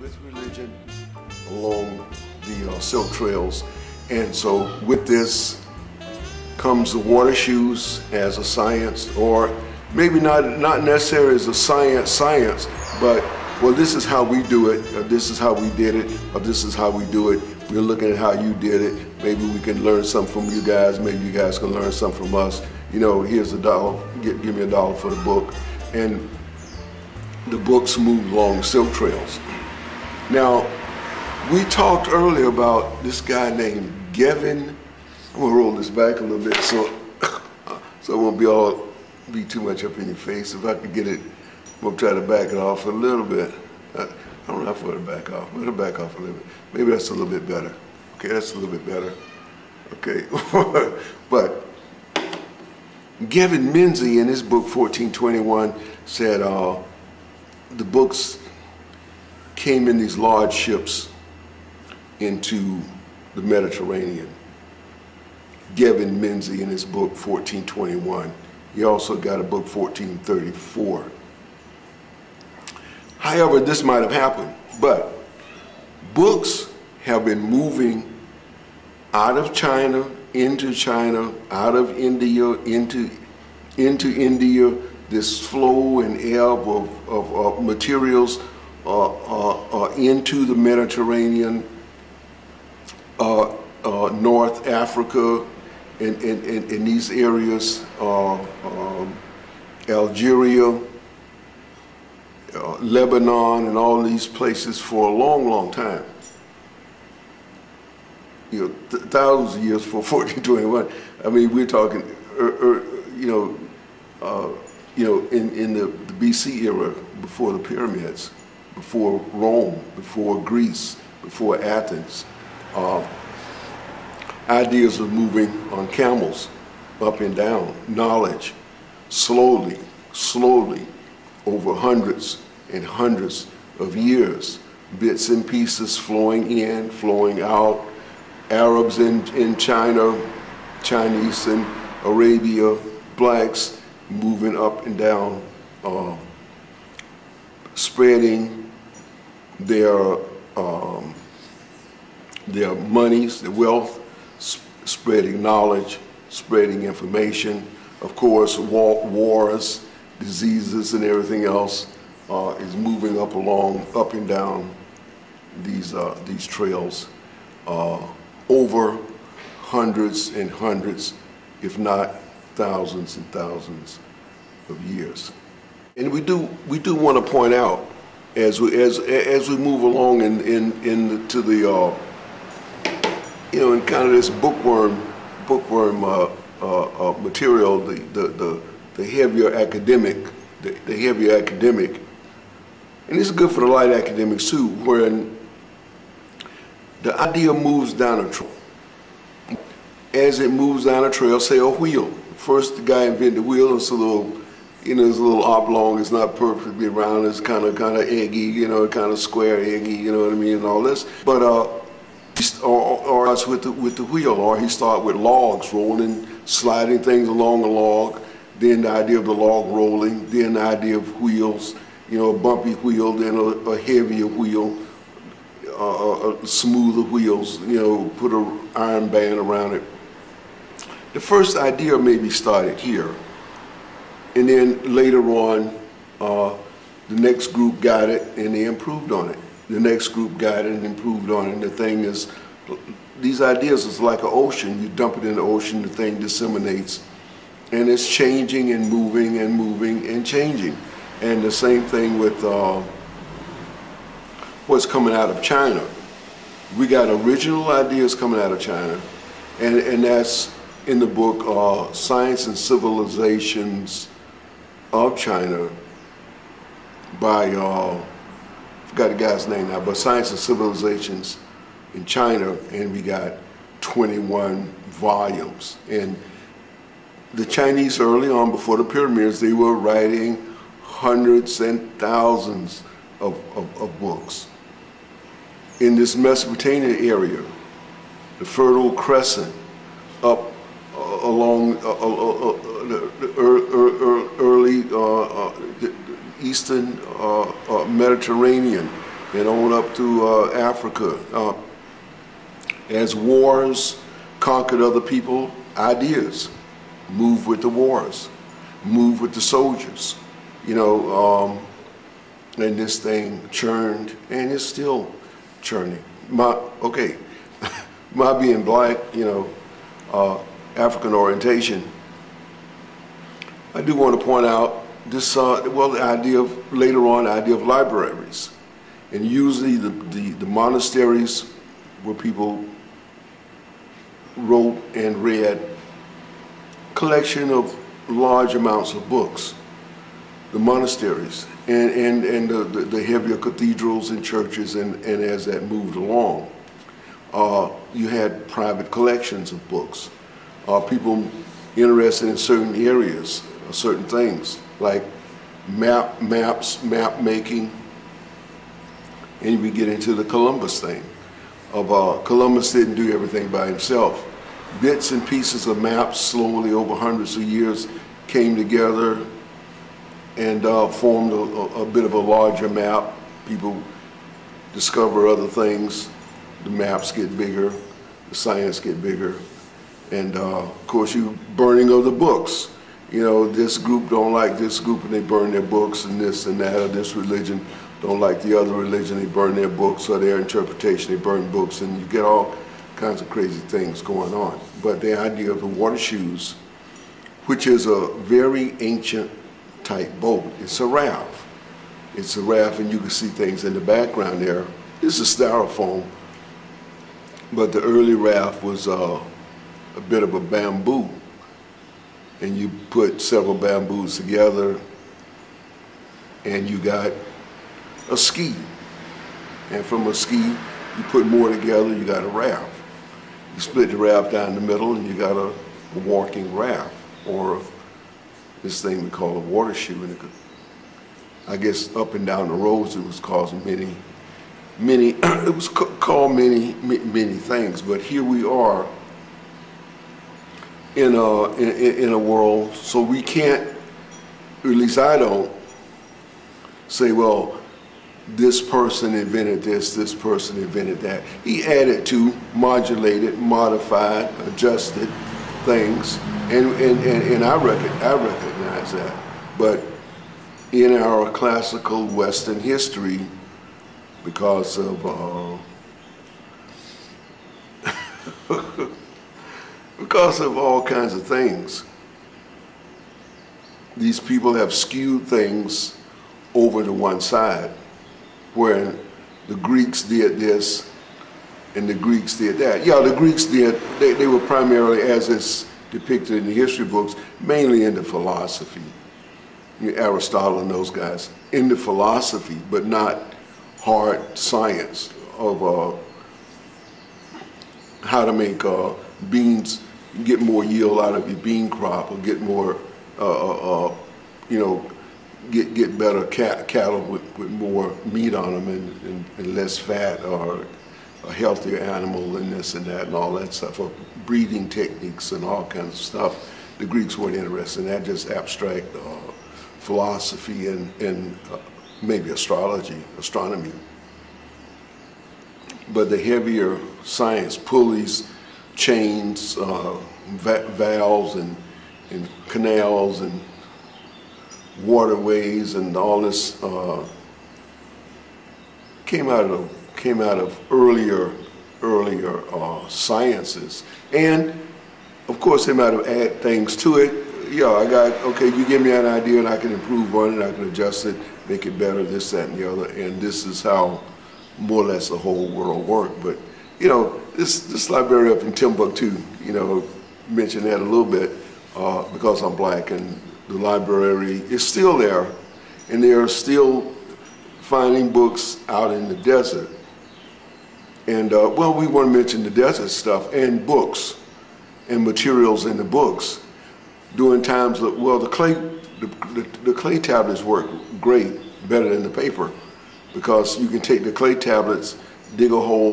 with religion along the Silk Trails. And so with this comes the water shoes as a science, or maybe not necessarily as a science, but well, this is how we do it, or this is how we did it, or this is how we do it. We're looking at how you did it. Maybe we can learn something from you guys. Maybe you guys can learn something from us. You know, here's $1. Give me $1 for the book. And the books move along the Silk Trails. Now, we talked earlier about this guy named Gavin. I'm gonna roll this back a little bit so it won't be too much up in your face. If I could get it, I'm gonna try to back it off a little bit. I don't know if I want to back off. Let it back off a little bit. Maybe that's a little bit better. Okay, that's a little bit better. Okay, but Gavin Menzies in his book 1421 said the books came in these large ships into the Mediterranean. Gavin Menzies in his book 1421. He also got a book 1434. However, this might have happened, but books have been moving out of China, out of India, into India, this flow and ebb of materials into the Mediterranean, North Africa, in these areas, Algeria, Lebanon, and all these places for a long, long time. You know, thousands of years for 1421. I mean, we're talking, in the BC era, before the pyramids, before Rome, before Greece, before Athens. Ideas of moving on camels, up and down, knowledge, slowly, over hundreds and hundreds of years, bits and pieces flowing in, flowing out, Arabs in China, Chinese in Arabia, blacks moving up and down, spreading their monies, their wealth, spreading knowledge, spreading information. Of course, wars, diseases, and everything else is moving up and down these trails over hundreds and hundreds, if not thousands and thousands of years. And we do want to point out as we move along into the in kind of this bookworm material, the heavier academic, and it's good for the light academics too, wherein the idea moves down a trail. As it moves down a trail, say a wheel. First, the guy invented the wheel. It's a little, it's a little oblong. It's not perfectly round. It's kind of eggy, kind of square, eggy. You know what I mean, and all this. But he starts with the wheel, or he starts with logs, rolling, sliding things along a log. Then the idea of the log rolling. Then the idea of wheels. A bumpy wheel. Then a heavier wheel. Smoother wheels, put an iron band around it. The first idea maybe started here, and then later on, the next group got it and they improved on it. The next group got it and improved on it. And the thing is, these ideas is like an ocean. You dump it in the ocean, the thing disseminates, and it's changing and moving and moving and changing. And the same thing with what's coming out of China. We got original ideas coming out of China, and that's in the book Science and Civilizations of China by, I forgot the guy's name now, but Science and Civilizations in China, and we got 21 volumes. And the Chinese early on, before the pyramids, they were writing hundreds and thousands of books. In this Mesopotamia area, the Fertile Crescent, up along the early Eastern Mediterranean, and on up to Africa. As wars conquered other people, ideas move with the wars, move with the soldiers, you know, and this thing churned, and it's still churning. My being black, you know, African orientation, I do want to point out this, well, the idea of, later on, the idea of libraries. And usually the monasteries where people wrote and read collection of large amounts of books. The monasteries and the heavier cathedrals and churches, and as that moved along, you had private collections of books. People interested in certain areas, certain things like maps, map making, and we get into the Columbus thing. Columbus didn't do everything by himself. Bits and pieces of maps slowly over hundreds of years came together and formed a bit of a larger map. People discover other things, the maps get bigger, the science get bigger, and of course you burning of the books. You know, this group don't like this group and they burn their books, and this and that, or this religion don't like the other religion, they burn their books, or their interpretation, they burn books, and you get all kinds of crazy things going on. But the idea of the water shoes, which is a very ancient type boat, it's a raft. It's a raft, and you can see things in the background there. This is styrofoam, but the early raft was a bit of a bamboo, and you put several bamboos together, and you got a ski, and from a ski you put more together, you got a raft. You split the raft down the middle and you got a walking raft, or this thing we call a water shoe. And it could, I guess up and down the roads it was causing many it was called many things, but here we are in a world, so we can't, or at least I don't, say, well, this person invented this person invented that. He added to, modulated, modified, adjusted things, and I recognize that. But in our classical Western history, because of because of all kinds of things, these people have skewed things over to one side, where the Greeks did this and the Greeks did that. Yeah, the Greeks did, they were primarily, as it's depicted in the history books, mainly into philosophy. Aristotle and those guys, into philosophy, but not hard science of how to make beans, get more yield out of your bean crop, or get more, you know, get better cattle with more meat on them, and less fat, or a healthier animal, and this and that and all that stuff, or breeding techniques and all kinds of stuff. The Greeks weren't interested in that, just abstract philosophy and maybe astronomy. But the heavier science, pulleys, chains, valves and canals and waterways and all this came out of earlier sciences, and of course they might have added things to it. Yeah, okay, you give me an idea and I can improve on it, I can adjust it, make it better, this, that, and the other, and this is how more or less the whole world worked. But you know, this library up in Timbuktu, you know, mentioned that a little bit because I'm black, and the library is still there, and they are still finding books out in the desert. And well, we want to mention the desert stuff and books and materials in the books. During times that, well, the clay tablets work great, better than the paper, because you can take the clay tablets, dig a hole,